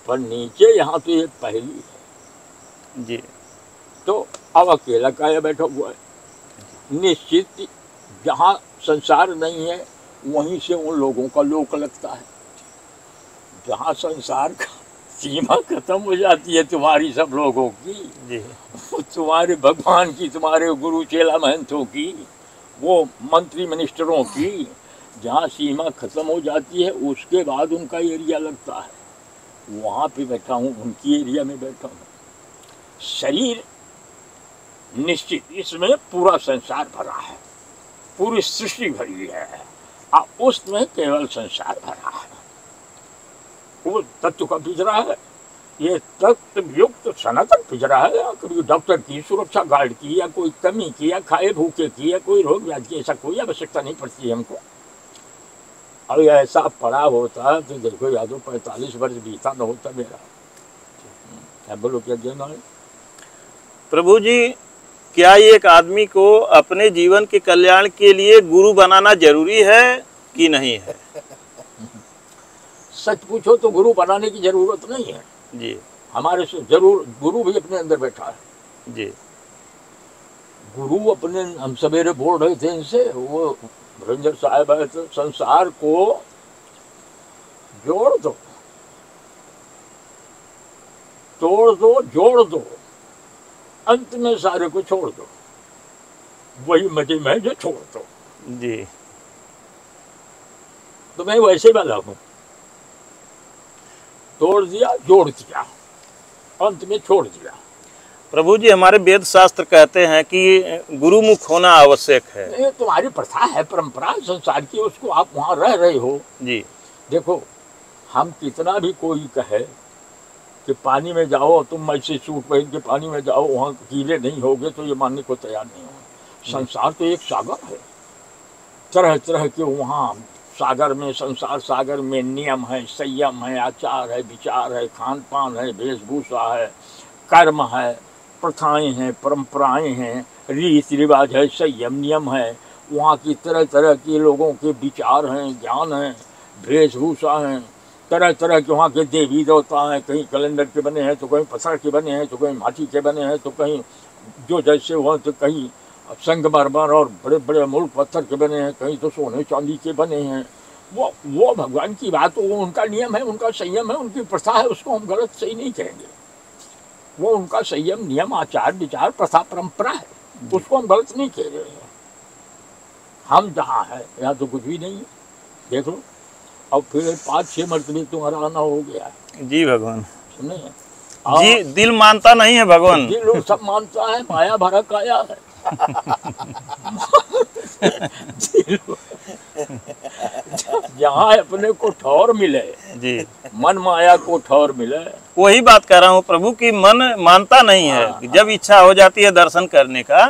पर नीचे यहाँ तो ये पहली है जी। तो अब अकेला काया बैठा हुआ है। निश्चित जहाँ संसार नहीं है वहीं से उन लोगों का लोक लगता है। जहाँ संसार का सीमा खत्म हो जाती है तुम्हारी सब लोगों की जी, तुम्हारे भगवान की, तुम्हारे गुरु चेला महंतों की, वो मंत्री मिनिस्टरों की, जहाँ सीमा खत्म हो जाती है उसके बाद उनका एरिया लगता है। वहाँ पे बैठा हूँ, उनकी एरिया में बैठा हूँ। शरीर निश्चित, इसमें पूरा संसार भरा है, पूरी सृष्टि भरी है, उसमें केवल संसार भरा है। वो तत्व का पिंजरा है, ये तत्व युक्त सनातन पिंजरा है। या कभी डॉक्टर की, सुरक्षा गार्ड की, या कोई कमी की, या खाए भूखे की, या कोई रोग व्याधि की, ऐसा कोई आवश्यकता नहीं पड़ती है हमको। और ऐसा पड़ा होता तो देखो यादव 45 वर्ष बीता न होता मेरा। क्या बोलो, क्या कहना है प्रभु जी? क्या एक आदमी को अपने जीवन के कल्याण के लिए गुरु बनाना जरूरी है कि नहीं है? सच पूछो तो गुरु बनाने की जरूरत नहीं है जी। हमारे से जरूर गुरु भी अपने अंदर बैठा है जी। गुरु अपने, हम सवेरे बोल रहे थे इनसे, वो रंजन साहब है, तो संसार को जोड़ दो, तोड़ दो, जोड़ दो, अंत में सारे को छोड़ दो, वही मजे में जो छोड़ दो जी। तो मैं वैसे वाला हूं, तोड़ दिया, जोड़ दिया, अंत में छोड़ दिया। प्रभु जी, हमारे वेद शास्त्र कहते हैं कि गुरुमुख होना आवश्यक है। ये तुम्हारी प्रथा है, परंपरा संसार की, उसको आप वहाँ रह रहे हो जी। देखो हम कितना भी कोई कहे, कि पानी में जाओ, तुम ऐसे सूट पहन के पानी में जाओ, वहाँ कीले नहीं होगे, तो ये मानने को तैयार नहीं हो। संसार तो एक सागर है, तरह तरह के वहाँ सागर में, संसार सागर में नियम है, संयम है, आचार है, विचार है, खान पान है, वेशभूषा है, कर्म है, प्रथाएं हैं, परंपराएं हैं, रीति रिवाज है, संयम नियम है। वहाँ की तरह तरह के लोगों के विचार हैं, ज्ञान हैं, वेशभूषा हैं, तरह तरह के वहाँ के देवी देवता हैं, कहीं कैलेंडर के बने हैं, तो कहीं पत्थर के बने हैं, तो कहीं माटी के बने हैं, तो कहीं जो जैसे हुआ, तो कहीं संगमरमर और बड़े बड़े अमूल पत्थर के बने हैं, कहीं तो सोने चांदी के बने हैं। वो भगवान की बात, वो उनका नियम है, उनका संयम है, उनकी प्रथा है, उसको हम गलत सही नहीं कहेंगे। वो उनका संयम, नियम, आचार, विचार, प्रथा, परंपरा है, उसको हम गलत नहीं कह रहे हैं। हम जहाँ है यहाँ तो कुछ भी नहीं है, देख लो। अब फिर 5-6 मरतबे तुम्हारा आना हो गया जी भगवान। सुने जी, दिल मानता नहीं है भगवान। दिल लोग सब मानता है, माया भरा काया है। जहाँ अपने को ठौर मिले जी, मन माया को ठौर मिले, वही बात कर रहा हूँ प्रभु की मन मानता नहीं है। जब इच्छा हो जाती है दर्शन करने का,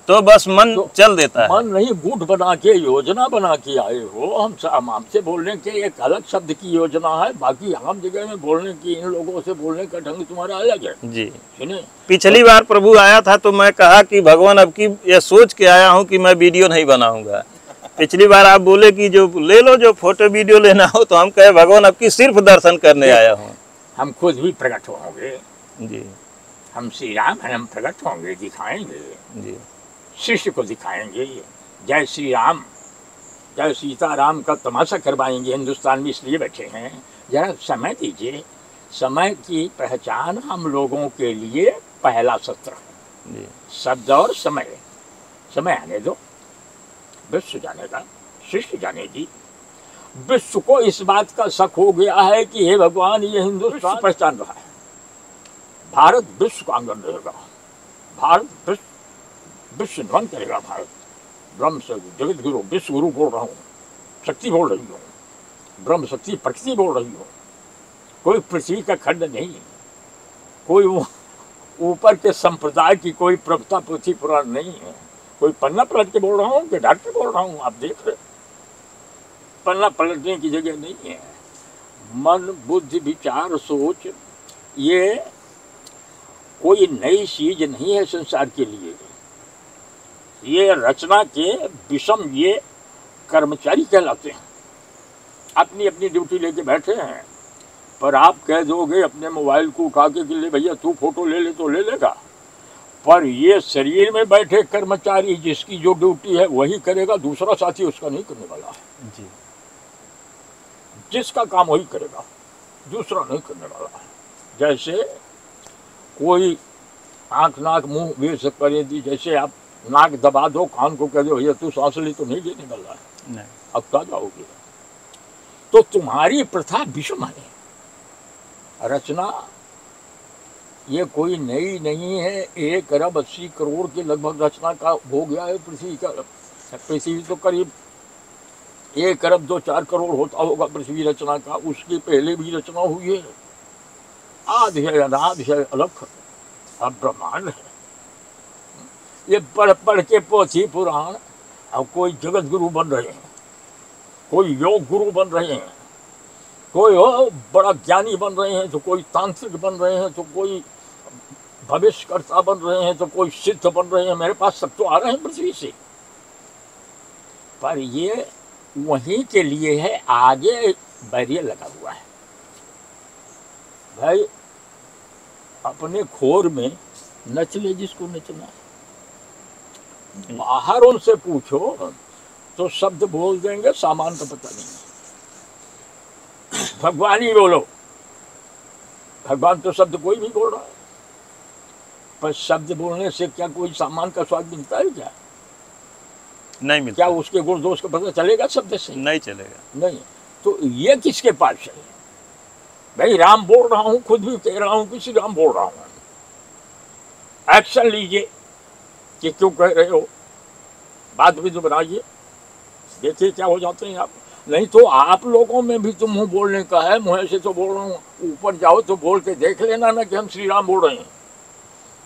तो बस मन तो चल देता है। मन नहीं, गुट बना के, योजना बना के आए हो। हम आपसे बोलने के एक अलग शब्द की योजना है, बाकी आम जगह में बोलने की, इन लोगों से बोलने का ढंग तुम्हारा अलग है जी। सुने, पिछली बार प्रभु आया था तो मैं कहा कि भगवान अब की ये सोच के आया हूँ कि मैं वीडियो नहीं बनाऊंगा। पिछली बार आप बोले कि जो ले लो, जो फोटो वीडियो लेना हो, तो हम कहे भगवान अब की सिर्फ दर्शन करने आया हूँ। हम खुद भी प्रकट होंगे जी, हम श्री राम हैं, हम प्रकट होंगे, दिखाएंगे जी, शिष्य को दिखाएंगे। जय श्री राम, जय सीताराम का तमाशा करवाएंगे। हिंदुस्तान में इसलिए बैठे हैं, जरा समय दीजिए। समय की पहचान हम लोगों के लिए पहला सत्र है जी। शब्द और समय। समय आने दो, विश्व जानेगा, शिष्य जानेगी। विश्व को इस बात का शक हो गया है कि हे भगवान, ये हिंदुस्तान पहचान रहा है, भारत विश्व का आंगन रहेगा, भारत विश्व नमन करेगा। भारत ब्रह्म से जगत गुरु, विश्व गुरु बोल रहा हूँ, शक्ति बोल रही हूँ, ब्रह्म शक्ति प्रकृति बोल रही हूँ। कोई पृथ्वी का खंड नहीं, कोई ऊपर के संप्रदाय की कोई प्रभुता पृथ्वी पुराण नहीं है। कोई पन्ना पलट के बोल रहा हूँ कि ढाट के बोल रहा हूँ, आप देख रहे, पन्ना पलटने की जगह नहीं है। मन, बुद्धि, विचार, सोच, ये कोई नई चीज नहीं है संसार के लिए। ये रचना के विषम ये कर्मचारी कहलाते हैं। अपनी अपनी ड्यूटी लेके बैठे हैं, पर आप कह दोगे अपने मोबाइल को उठा के ले भैया तू फोटो ले ले, तो ले लेगा। पर ये शरीर में बैठे कर्मचारी जिसकी जो ड्यूटी है वही करेगा, दूसरा साथी उसका नहीं करने वाला है जी। जिसका काम वही करेगा, दूसरा नहीं करने वाला है। जैसे कोई आँख नाक मुंह वे सब करे दी, जैसे आप नाक दबा दो, कान को कह दो भैया तू सांस ले, तो नहीं लेने वाला है, नहीं। अब क्या जाओगे। तो तुम्हारी प्रथा विषम है, रचना ये कोई नई नहीं है। 1 अरब 80 करोड़ के लगभग रचना का हो गया है पृथ्वी का। पृथ्वी तो करीब 1 अरब 2-4 करोड़ होता होगा पृथ्वी रचना का, उसके पहले भी रचना हुई है। आदि है, अनादि है, अलग अब ब्रह्मांड है। ये पढ़ पढ़ के पोथी पुराण अब कोई जगत गुरु बन रहे हैं, कोई योग गुरु बन रहे हैं, कोई बड़ा ज्ञानी बन रहे हैं, तो कोई तांत्रिक बन रहे हैं, तो कोई भविष्यकर्ता बन रहे हैं, तो कोई सिद्ध बन रहे हैं। मेरे पास सब तो आ रहे हैं पृथ्वी से, पर ये वहीं के लिए है, आगे बैरियर लगा हुआ है। भाई अपने खोर में नच ले जिसको नचना है, बाहर उनसे पूछो तो शब्द बोल देंगे, सामान का पता नहीं। भगवान ही बोलो, भगवान तो शब्द कोई भी बोल रहा है, पर शब्द बोलने से क्या कोई सामान का स्वाद मिलता है? क्या नहीं मिलता। क्या उसके गुण दोष का पता चलेगा शब्द से? नहीं चलेगा। नहीं। तो ये किसके पास है? भाई राम बोल रहा हूँ, खुद भी कह रहा हूँ कि श्री राम बोल रहा हूँ। एक्शन लीजिए कि क्यों कह रहे हो, बात भी तो बनाइए, देखिए क्या हो जाते हैं आप। नहीं तो आप लोगों में भी तो मुंह बोलने का है, मुँह से तो बोल रहा हूँ, ऊपर जाओ तो बोल के देख लेना ना कि हम श्री राम बोल रहे हैं।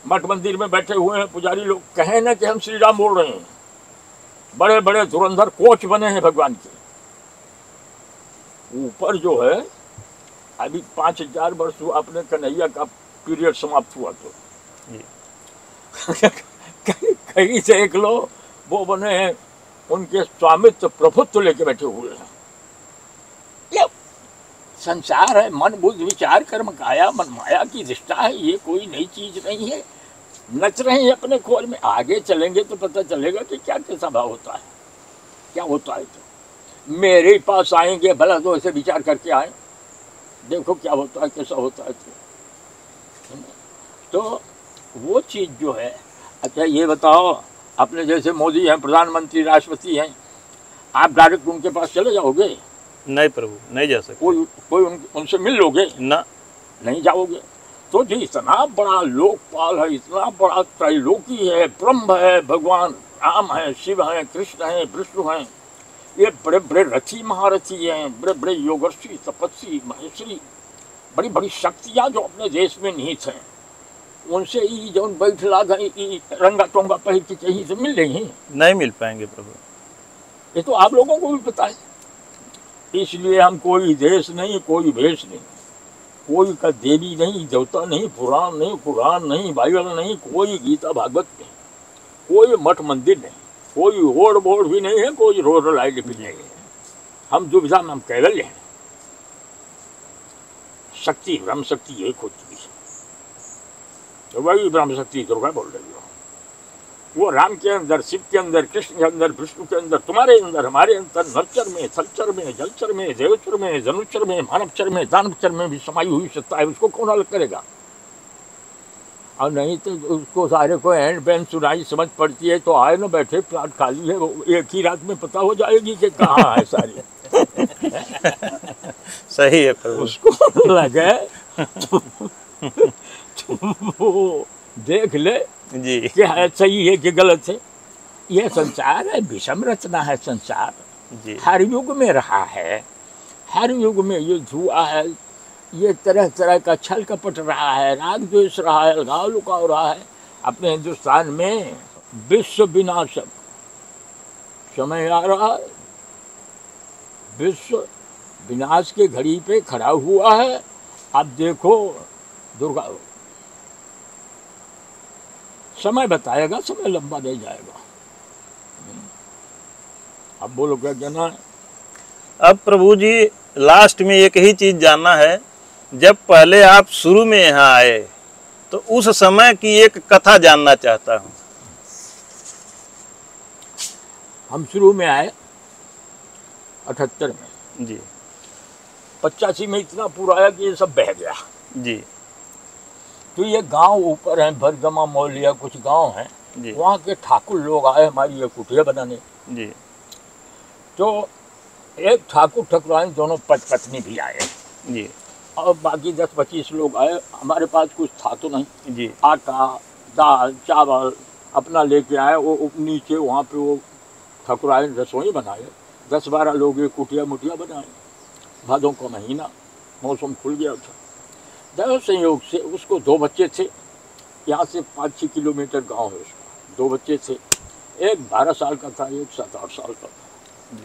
मठ मंदिर में बैठे हुए हैं पुजारी लोग, कहें ना कि हम श्री राम बोल रहे हैं। बड़े बड़े धुरंधर कोच बने हैं भगवान के। ऊपर जो है अभी 5000 वर्ष हुआ अपने कन्हैया का पीरियड समाप्त हुआ तो कहीं देख लो वो बने हैं, उनके स्वामित्व प्रभुत्व लेके बैठे हुए हैं। ये संसार है, मन बुद्धि विचार कर्म काया मन माया की रिश्ता है, ये कोई नई चीज नहीं है। नच रहे हैं अपने खोल में, आगे चलेंगे तो पता चलेगा कि क्या कैसा भाव होता है, क्या होता है। तो मेरे पास आएंगे, भला तो ऐसे विचार करके आए, देखो क्या होता है, कैसा होता है। तो वो चीज़ जो है, अच्छा ये बताओ, अपने जैसे मोदी हैं, प्रधानमंत्री, राष्ट्रपति हैं, आप डायरेक्ट उनके पास चले जाओगे? नहीं प्रभु, नहीं जा सकते। कोई उनसे मिल लोगे ना, नहीं जाओगे। तो जो इतना बड़ा लोकपाल है, इतना बड़ा त्रैलोकी है, ब्रह्म है, भगवान राम है, शिव हैं, कृष्ण हैं, विष्णु हैं, ये बड़े बड़े रथी महारथी हैं, बड़े बड़े योगर्षि, तपस्वी, महेश्वरी, बड़ी बड़ी शक्तियाँ जो अपने देश में निहित हैं, उनसे ही जो बैठला गई रंगा टोंगा पहन के कहीं से मिल रही हैं? नहीं मिल पाएंगे प्रभु। ये तो आप लोगों को भी पता है। इसलिए हम कोई देश नहीं, कोई भेष नहीं, कोई का देवी नहीं, देवता नहीं, पुराण नहीं, कुरान नहीं, बाइबल नहीं, कोई गीता भागवत नहीं, कोई मठ मंदिर नहीं, कोई होड़ बोड़ भी नहीं है, कोई रोड लाइट भी नहीं है। हम दुविधा में हम कैवल्य हैं। शक्ति ब्रह्म शक्ति एक होती है, तो वही ब्रह्म शक्ति दुर्गा बोल रही हो। वो राम के अंदर, शिव के अंदर, कृष्ण के अंदर, विष्णु के अंदर, तुम्हारे अंदर, हमारे अंदर, नरचर में, थलचर में, जलचर में, देवचर में, जनुचर में, मानवचर में, दानवचर में भी समाई हुई सत्ता है। उसको कौन अलग करेगा? और नहीं तो उसको सारे को हैंड पेन सुनाई समझ पड़ती है तो आए ना, बैठे प्लाट खाली है, वो एक ही रात में पता हो जाएगी कि कहाँ है सारी। सही है। उसको लगे वो देख ले जी कि है सही है कि गलत है। यह संसार है, विषम रचना है संसार जी। हर युग में रहा है, हर युग में ये हुआ है, ये तरह तरह का छल कपट रहा है, राग द्वेष रहा है, अलगाव लुकाव रहा है। अपने हिंदुस्तान में विश्व विनाशक समय आ रहा है, विश्व विनाश के घड़ी पे खड़ा हुआ है। अब देखो दुर्गा, समय बताएगा, समय लंबा नहीं जाएगा। अब बोलो क्या कहना है? अब प्रभु जी लास्ट में एक ही चीज जानना है, जब पहले आप शुरू में यहाँ आए तो उस समय की एक कथा जानना चाहता हूँ। हम शुरू में आए 78 में जी, 85 में इतना पूरा आया कि ये सब बह गया जी। तो ये गांव ऊपर है, भरगमा मौलिया कुछ गांव हैं, वहाँ के ठाकुर लोग आए हमारी ये कुटिया बनाने जी। तो एक ठाकुर ठकुराइन दोनों पत्नी भी आए जी, और बाकी 10-25 लोग आए। हमारे पास कुछ था तो नहीं जी, आटा दाल चावल अपना लेके आए। वो नीचे वहाँ पे वो ठकुराइन रसोई बनाए, 10-12 लोग एक कुटिया मुटिया बनाए। भादों का महीना, मौसम खुल गया था। दैव संयोग से उसको 2 बच्चे थे, यहाँ से 5-6 किलोमीटर गांव है उसका। 2 बच्चे थे, एक 12 साल का था, एक 7-8 साल का था।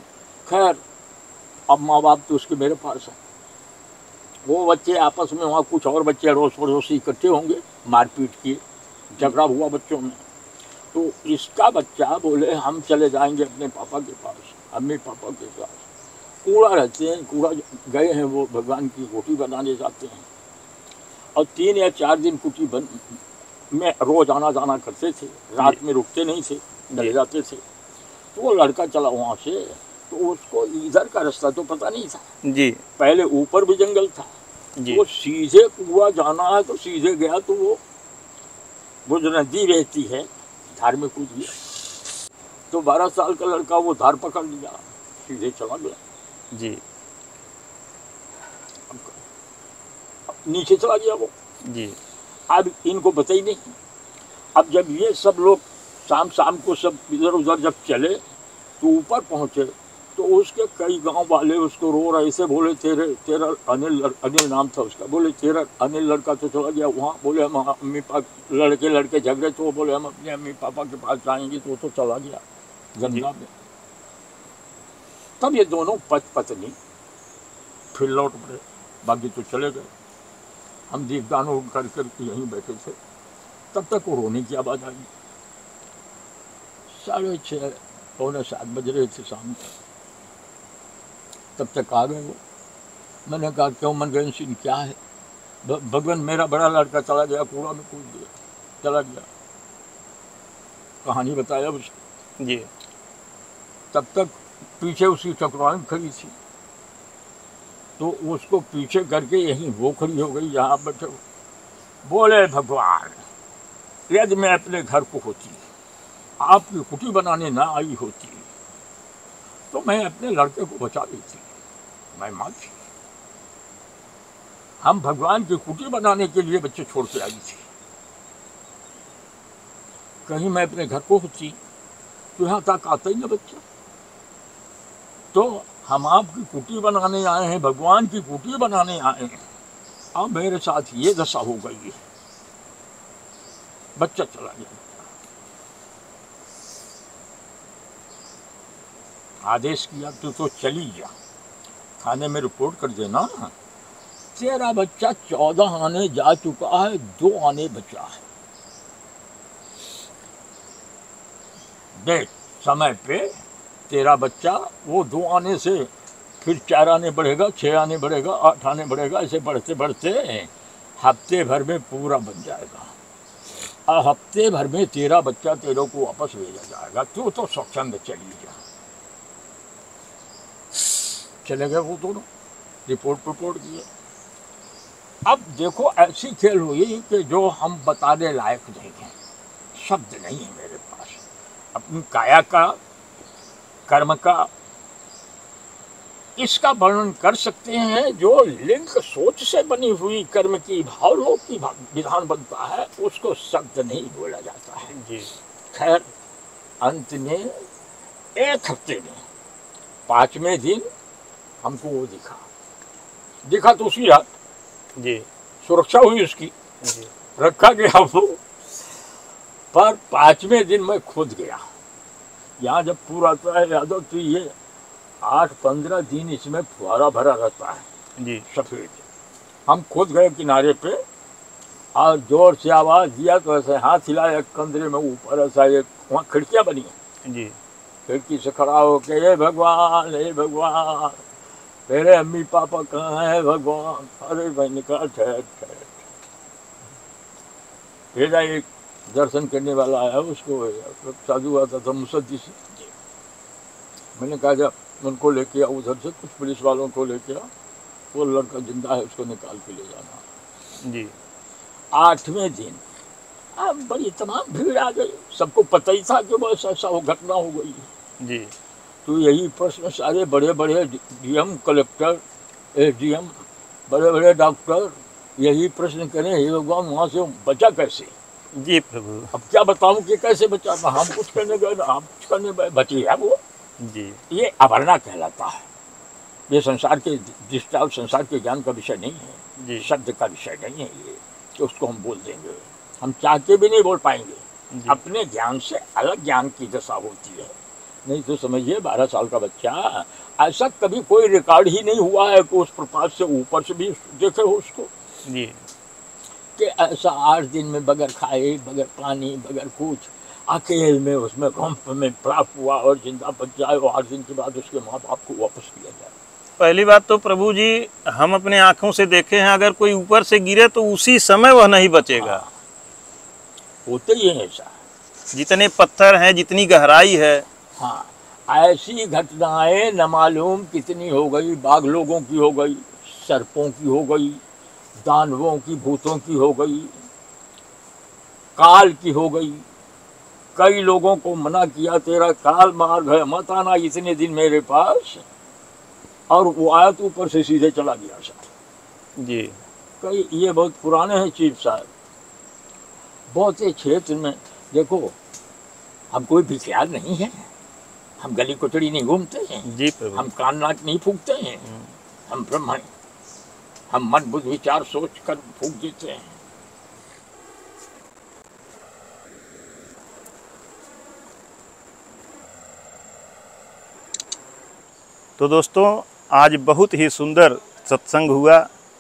खैर अब माँ बाप तो उसके मेरे पास हैं। वो बच्चे आपस में, वहाँ कुछ और बच्चे अड़ोस पड़ोसी इकट्ठे होंगे, मारपीट किए, झगड़ा हुआ बच्चों में। तो इसका बच्चा बोले हम चले जाएंगे अपने पापा के पास, अम्मी पापा के पास। कूड़ा रहते हैं, कूड़ा गए हैं, वो भगवान की कुटी बनाने जाते हैं और 3 या 4 दिन कुटी में रोज आना जाना करते थे, रात में रुकते नहीं थे, चले जाते थे। तो वो लड़का चला वहाँ से, तो उसको इधर का रास्ता तो पता नहीं था जी। पहले ऊपर भी जंगल था जी। वो सीधे कुआ जाना है तो सीधे गया, तो वो जो नदी रहती है धार में कूद गया। तो 12 साल का लड़का वो धार पकड़ लिया, सीधे चला गया जी। नीचे चला गया वो जी। अब इनको पता ही नहीं। अब जब ये सब लोग शाम को सब इधर उधर जब चले तो ऊपर पहुँचे तो उसके कई गांव वाले उसको रो रहे से, बोले तेरा अनिल नाम था उसका, बोले तेरा अनिल लड़का तो चला गया वहाँ, बोले हम अम्मी पापा लड़के झगड़े, तो बोले हम अपने अम्मी पापा के पास जाएंगे, तो वो तो चला गया गंगा में। तब ये दोनों पत्नी फिर लौट पड़े, बाकी तो चले गए। हम दीपदान कर यहीं बैठे थे, तब तक वो रोने की आवाज़ आई। 6:30 पौने 7 बज रहे थे शाम को, तब तक आ गए वो। मैंने कहा क्यों मनगन सिंह क्या है? भगवान मेरा बड़ा लड़का चला गया, कूड़ा में कूद गया, चला गया। कहानी बताया उसको जी। तब तक पीछे उसकी चक्रवाणी खड़ी थी, तो उसको पीछे करके यहीं वो खड़ी हो गई यहाँ बैठे। बोले भगवान, यदि मैं अपने घर को होती, आपकी कुटी बनाने ना आई होती, तो मैं अपने लड़के को बचा देती। मैं माँ थी, हम भगवान की कुटी बनाने के लिए बच्चे छोड़ के आई थी। कहीं मैं अपने घर को होती तो यहाँ तक आता ही ना बच्चा। तो हम आपकी कुटी बनाने आए हैं, भगवान की कुटी बनाने आए हैं, अब मेरे साथ ये दशा हो गई है। बच्चा चला गया। आदेश किया तो चली जा, थाने में रिपोर्ट कर देना। तेरा बच्चा 14 आने जा चुका है, 2 आने बचा है। देख समय पे तेरा बच्चा वो 2 आने से फिर 4 आने बढ़ेगा, 6 आने बढ़ेगा, 8 आने बढ़ेगा, ऐसे बढ़ते बढ़ते हफ्ते भर में पूरा बन जाएगा। और हफ्ते भर में तेरा बच्चा तेरे को वापस भेजा जाएगा। तू तो स्वच्छंद चली जा। चले गए वो दोनों, रिपोर्ट किए। अब देखो ऐसी खेल हुई कि जो हम बताने लायक नहीं है, शब्द नहीं है मेरे पास। अपनी काया का, कर्म का, इसका वर्णन कर सकते हैं। जो लिंग सोच से बनी हुई कर्म की, भावों की विधान बनता है, उसको शब्द नहीं बोला जाता है जी। खैर अंत में एक हफ्ते में 5वें दिन हमको वो दिखा तो उसी रात जी सुरक्षा हुई उसकी जी। रखा गया वो, पर 5वें दिन मैं खुद गया। यहाँ जब पूरा आता है यादव, तो ये 8-15 दिन इसमें फुहारा भरा रहता है जी, सफेद। हम खुद गए किनारे पे और जोर से आवाज दिया, तो ऐसे हाथ हिलाया कंधे में ऊपर, ऐसा एक वहाँ खिड़कियाँ बनी हैं जी। खिड़की से खड़ा होके हे भगवान, मेरे अम्मी पापा कहाँ है भगवान? अरे मैंने कहा ठहर। फिर एक दर्शन करने वाला आया, उसको साधु आता था मुसद्दी से। मैंने कहा जब उनको लेके आओ उधर से, कुछ पुलिस वालों को लेके आओ, वो लड़का जिंदा है, उसको निकाल के ले जाना जी। 8वें दिन अब बड़ी तमाम भीड़ आ गई। सबको पता ही था कि बस ऐसा वो घटना हो गई जी। तो यही प्रश्न सारे बड़े डीएम, कलेक्टर, एसडीएम, बड़े डॉक्टर यही प्रश्न करें, हे भगवान वहाँ से बचा कैसे जी प्रभु? अब क्या बताऊं कि कैसे बचा? हम कुछ करने गए, हम कुछ करने बची है वो जी। ये अवरना कहलाता है। ये संसार के दृष्टा, संसार के ज्ञान का विषय नहीं है जी, शब्द का विषय नहीं है ये कि उसको हम बोल देंगे। हम चाह के भी नहीं बोल पाएंगे। अपने ज्ञान से अलग ज्ञान की दशा होती है। नहीं तो समझिए 12 साल का बच्चा, ऐसा कभी कोई रिकॉर्ड ही नहीं हुआ है कि उस प्रपात से ऊपर से भी देखे हो उसको जी, कि ऐसा 8 दिन में बगैर खाए, बगैर पानी, बगैर कुछ, अकेले में उसमें रंप में प्राप्त हुआ और जिंदा बच जाए, और 8 दिन के बाद उसके माँ बाप को वापस किया जाए। पहली बात तो प्रभु जी, हम अपने आंखों से देखे हैं, अगर कोई ऊपर से गिरे तो उसी समय वह नहीं बचेगा। होते ही है ऐसा, जितने पत्थर हैं, जितनी गहराई है। हाँ, ऐसी घटनाएं न मालूम कितनी हो गई। बाघ लोगों की हो गई, सर्पों की हो गई, दानवों की, भूतों की हो गई, काल की हो गई। कई लोगों को मना किया, तेरा काल मार्ग है, मत आना इतने दिन मेरे पास, और वो आया तो ऊपर से सीधे चला गया साहब जी। कई ये बहुत पुराने हैं चीफ साहब। बहुत से क्षेत्र में देखो, हम कोई भिखियार नहीं है, हम गली कुचड़ी नहीं घूमते हैं, जी प्रभु। हम कान नाक नहीं फूकते हैं, हम ब्रह्म, हम मन बुद्ध विचार सोच कर फूक देते हैं। तो दोस्तों आज बहुत ही सुंदर सत्संग हुआ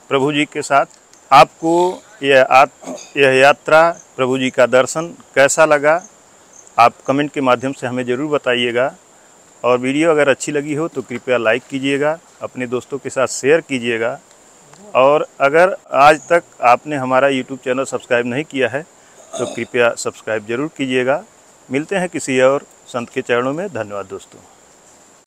प्रभु जी के साथ। आपको यह यात्रा प्रभु जी का दर्शन कैसा लगा आप कमेंट के माध्यम से हमें ज़रूर बताइएगा। और वीडियो अगर अच्छी लगी हो तो कृपया लाइक कीजिएगा, अपने दोस्तों के साथ शेयर कीजिएगा। और अगर आज तक आपने हमारा YouTube चैनल सब्सक्राइब नहीं किया है तो कृपया सब्सक्राइब ज़रूर कीजिएगा। मिलते हैं किसी और संत के चरणों में। धन्यवाद दोस्तों।